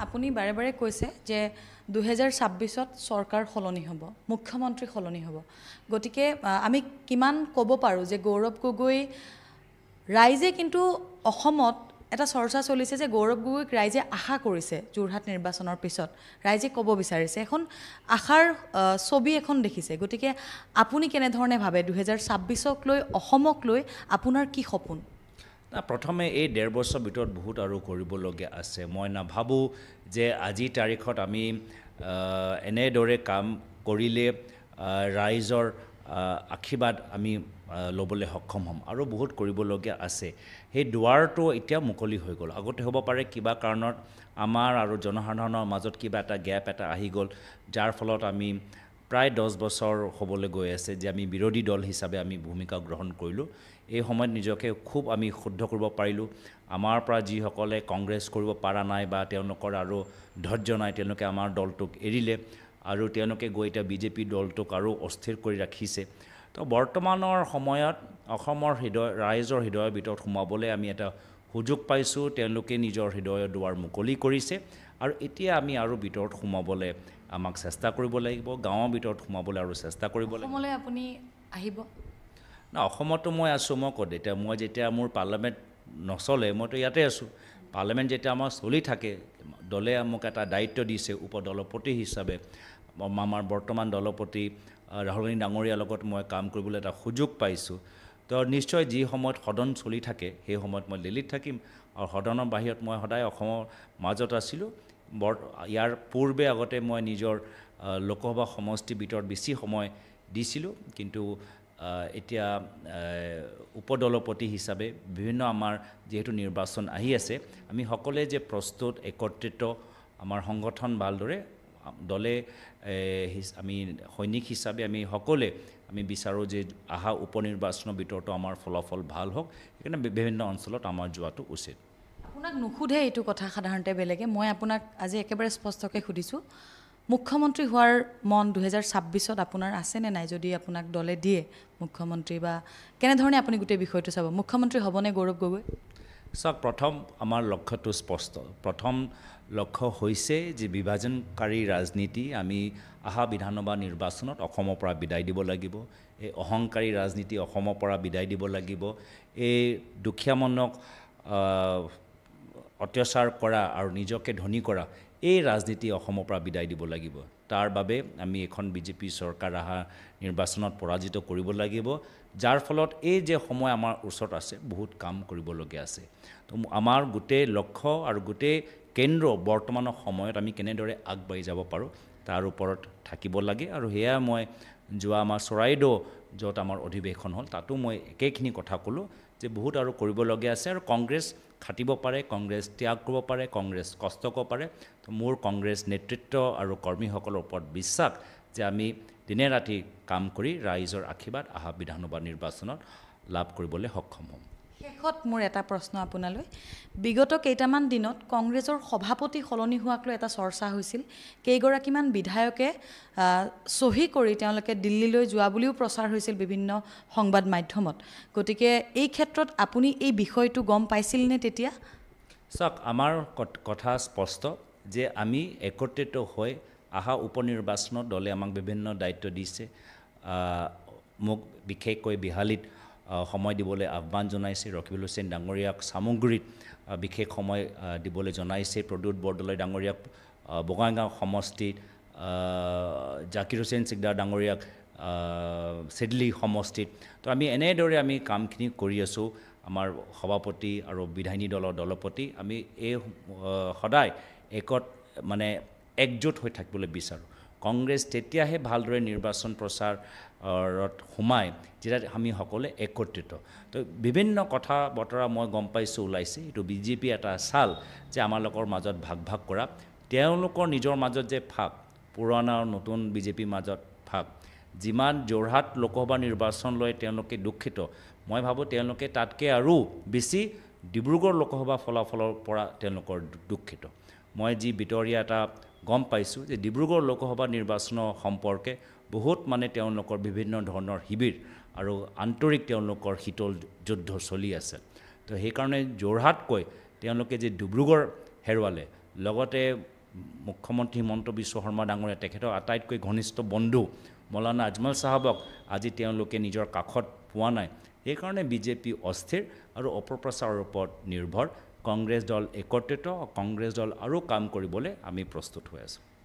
আপুনি বাৰে বাৰে কৈছে যে 2026ত চৰকাৰ সলনি হ'ব, মুখ্যমন্ত্ৰী সলনি হ'ব। গতিকে আমি কিমান ক'ব পাৰোঁ যে গৌৰৱ গগৈ ৰাইজে কিন্তু অসমত এটা চৰ্চা চলিছে যে গৌৰৱ গগৈক ৰাইজে আশা কৰিছে যোৰহাট নিৰ্বাচনৰ পিছত ৰাইজে ক'ব বিচাৰিছে এখন আশাৰ ছবি এখন দেখিছে। গতিকে আপুনি কেনেধৰণে ভাবে 2026ক লৈ অসমক লৈ আপোনাৰ কি সপোন? প্ৰথমে এই 1.5 বছৰ ভিতৰত বহুত আৰু কৰিবলগীয়া আছে। মই নাভাবোঁ যে আজিৰ তাৰিখত আমি এনেদৰে কাম কৰিলে ৰাইজৰ আশীৰ্বাদ আমি ল'বলৈ সক্ষম হ'ম, আৰু বহুত কৰিবলগীয়া আছে। সেই দুৱাৰটো এতিয়া মুকলি হৈ গ'ল। আগতে হ'ব পাৰে কিবা কাৰণত আমাৰ আৰু জনসাধাৰণৰ মাজত কিবা এটা গেপ এটা আহি গ'ল, যাৰ ফলত আমি প্ৰায় 10 বছৰ হ'বলৈ গৈ আছে যে আমি বিৰোধী দল হিচাপে আমি ভূমিকা গ্ৰহণ কৰিলোঁ। এই সময়ত নিজকে খুব আমি শুদ্ধ কৰিব পাৰিলোঁ। আমাৰ পৰা যিসকলে কংগ্ৰেছ কৰিব পৰা নাই বা তেওঁলোকৰ আৰু ধৈৰ্য নাই, তেওঁলোকে আমাৰ দলটোক এৰিলে আৰু তেওঁলোকে গৈ এতিয়া বিজেপি দলটোক আৰু অস্থিৰ কৰি ৰাখিছে। তো বৰ্তমানৰ সময়ত অসমৰ ৰাইজৰ হৃদয়ৰ ভিতৰত সোমাবলৈ আমি এটা সুযোগ পাইছোঁ। তেওঁলোকে নিজৰ হৃদয়ৰ দুৱাৰ মুকলি কৰিছে আৰু এতিয়া আমি আৰু ভিতৰত সোমাবলৈ আমাক চেষ্টা কৰিব লাগিব, গাঁৱৰ ভিতৰত সোমাবলৈ আৰু চেষ্টা কৰিব লাগিব। অসমলৈ আপুনি আহিব না, অসমতো মই আছোঁ। মই ক'ত এতিয়া মই যেতিয়া মোৰ পাৰ্লামেণ্ট নচলে মইতো ইয়াতে আছোঁ। পাৰ্লামেণ্ট যেতিয়া আমাৰ চলি থাকে, দলে মোক এটা দায়িত্ব দিছে উপদলপতি হিচাপে। আমাৰ বৰ্তমান দলপতি ৰাহুল গান্ধী ডাঙৰীয়াৰ লগত মই কাম কৰিবলৈ এটা সুযোগ পাইছোঁ। তো নিশ্চয় যি সময়ত সদন চলি থাকে সেই সময়ত মই দিল্লীত থাকিম, আৰু সদনৰ বাহিৰত মই সদায় অসমৰ মাজত আছিলোঁ। ইয়াৰ পূৰ্বে আগতে মই নিজৰ লোকসভা সমষ্টিৰ ভিতৰত বেছি সময় দিছিলোঁ, কিন্তু এতিয়া উপদলপতি হিচাপে বিভিন্ন আমাৰ যিহেতু নিৰ্বাচন আহি আছে, আমি সকলোৱে যে প্ৰস্তুত একত্ৰিত আমাৰ সংগঠন ভালদৰে দলে আমি সৈনিক হিচাপে আমি সকলোৱে আমি বিচাৰোঁ যে অহা উপনিৰ্বাচনৰ ভিতৰতো আমাৰ ফলাফল ভাল হওক। সেইকাৰণে বিভিন্ন অঞ্চলত আমাৰ যোৱাটো উচিত। আপোনাক নুসুধে এইটো কথা সাধাৰণতে বেলেগে, মই আপোনাক আজি একেবাৰে স্পষ্টকৈ সুধিছোঁ, মুখ্যমন্ত্ৰী হোৱাৰ মন 2026ত আপোনাৰ আছেনে নাই? যদি আপোনাক দলে দিয়ে মুখ্যমন্ত্ৰী, বা কেনেধৰণে আপুনি গোটেই বিষয়টো চাব? মুখ্যমন্ত্ৰী হ'বনে গৌৰৱ গগৈ? চাওক, প্ৰথম আমাৰ লক্ষ্যটো স্পষ্ট। প্ৰথম লক্ষ্য হৈছে যে বিভাজনকাৰী ৰাজনীতি আমি অহা বিধানসভা নিৰ্বাচনত অসমৰ পৰা বিদায় দিব লাগিব। এই অহংকাৰী ৰাজনীতি অসমৰ পৰা বিদায় দিব লাগিব। এই দুখীয়ামনক অত্যাচাৰ কৰা আৰু নিজকে ধনী কৰা এই ৰাজনীতি অসমৰ পৰা বিদায় দিব লাগিব। তাৰ বাবে আমি এখন বিজেপি চৰকাৰ অহা নিৰ্বাচনত পৰাজিত কৰিব লাগিব, যাৰ ফলত এই যে সময় আমাৰ ওচৰত আছে বহুত কাম কৰিবলগীয়া আছে। তো আমাৰ গোটেই লক্ষ্য আৰু গোটেই কেন্দ্ৰ বৰ্তমানৰ সময়ত আমি কেনেদৰে আগবাঢ়ি যাব পাৰোঁ তাৰ ওপৰত থাকিব লাগে। আৰু সেয়া মই যোৱা আমাৰ চৰাইদেউ য'ত আমাৰ অধিৱেশন হ'ল তাতো মই একেখিনি কথা ক'লোঁ যে বহুত আৰু কৰিবলগীয়া আছে, আৰু কংগ্ৰেছ খাটিব পাৰে, কংগ্ৰেছ ত্যাগ কৰিব পাৰে, কংগ্ৰেছ কষ্ট কৰিব পাৰে। তো মোৰ কংগ্ৰেছ নেতৃত্ব আৰু কৰ্মীসকলৰ ওপৰত বিশ্বাস যে আমি দিনে ৰাতি কাম কৰি ৰাইজৰ আশীৰ্বাদ অহা বিধানসভা নিৰ্বাচনত লাভ কৰিবলৈ সক্ষম হ'ম। শেষত মোৰ এটা প্ৰশ্ন আপোনালৈ। বিগত কেইটামান দিনত কংগ্ৰেছৰ সভাপতি সলনি হোৱাক লৈ এটা চৰ্চা হৈছিল। কেইগৰাকীমান বিধায়কে চহী কৰি তেওঁলোকে দিল্লীলৈ যোৱা বুলিও প্ৰচাৰ হৈছিল বিভিন্ন সংবাদ মাধ্যমত। গতিকে এই ক্ষেত্ৰত আপুনি এই বিষয়টো গম পাইছিল নে তেতিয়া? চাওক, আমাৰ কথা স্পষ্ট যে আমি একত্ৰিত হৈ অহা উপনিৰ্বাচনত দলে আমাক বিভিন্ন দায়িত্ব দিছে। মোক বিশেষকৈ বিহালীত সময় দিবলৈ আহ্বান জনাইছে, ৰকিবুল হুছেইন ডাঙৰীয়াক চামগুৰিত বিশেষ সময় দিবলৈ জনাইছে, প্ৰদ্যুৎ বৰদলৈ ডাঙৰীয়াক বঙাইগাঁও সমষ্টিত, জাকিৰ হুছেইন চিকদাৰ ডাঙৰীয়াক চিডলি সমষ্টিত। তো আমি এনেদৰে আমি কামখিনি কৰি আছোঁ। আমাৰ সভাপতি আৰু বিধায়িনী দলৰ দলপতি আমি এই সদায় একজোট হৈ থাকিবলৈ বিচাৰোঁ। কংগ্ৰেছ তেতিয়াহে ভালদৰে নিৰ্বাচন প্ৰচাৰত সোমায় যেতিয়া আমি সকলোৱে একত্ৰিত। তো বিভিন্ন কথা বতৰা মই গম পাইছোঁ ওলাইছে, এইটো বিজেপি এটা চাল যে আমালোকৰ মাজত ভাগ ভাগ কৰা। তেওঁলোকৰ নিজৰ মাজত যে ভাগ, পুৰণা আৰু নতুন বিজেপিৰ মাজত ভাগ, যিমান যোৰহাট লোকসভা নিৰ্বাচন লৈ তেওঁলোকে দুখিত, মই ভাবোঁ তেওঁলোকে তাতকৈ আৰু বেছি ডিব্ৰুগড় লোকসভা ফলাফলৰ পৰা তেওঁলোকৰ দুখিত। মই যি ভিতৰীয়া এটা গম পাইছোঁ যে ডিব্ৰুগড় লোকসভা নিৰ্বাচনৰ সম্পৰ্কে বহুত তেওঁলোকৰ বিভিন্ন ধৰণৰ শিবিৰ আৰু আন্তৰিক তেওঁলোকৰ শীতল যুদ্ধ চলি আছে। তো সেইকাৰণে যোৰহাটকৈ তেওঁলোকে যে ডিব্ৰুগড় হেৰুৱালে লগতে মুখ্যমন্ত্ৰী হিমন্ত বিশ্ব শৰ্মা ডাঙৰীয়া তেখেতৰ আটাইতকৈ ঘনিষ্ঠ বন্ধু মৌলানা আজমল চাহাবক আজি তেওঁলোকে নিজৰ কাষত পোৱা নাই। এইকাৰণে বিজেপি অস্থিৰ আৰু অপপ্ৰচাৰৰ ওপৰত নিৰ্ভৰ। কংগ্ৰেছ দল একত্ৰিত, কংগ্ৰেছ দল আৰু কাম কৰিবলৈ আমি প্ৰস্তুত হৈ আছোঁ।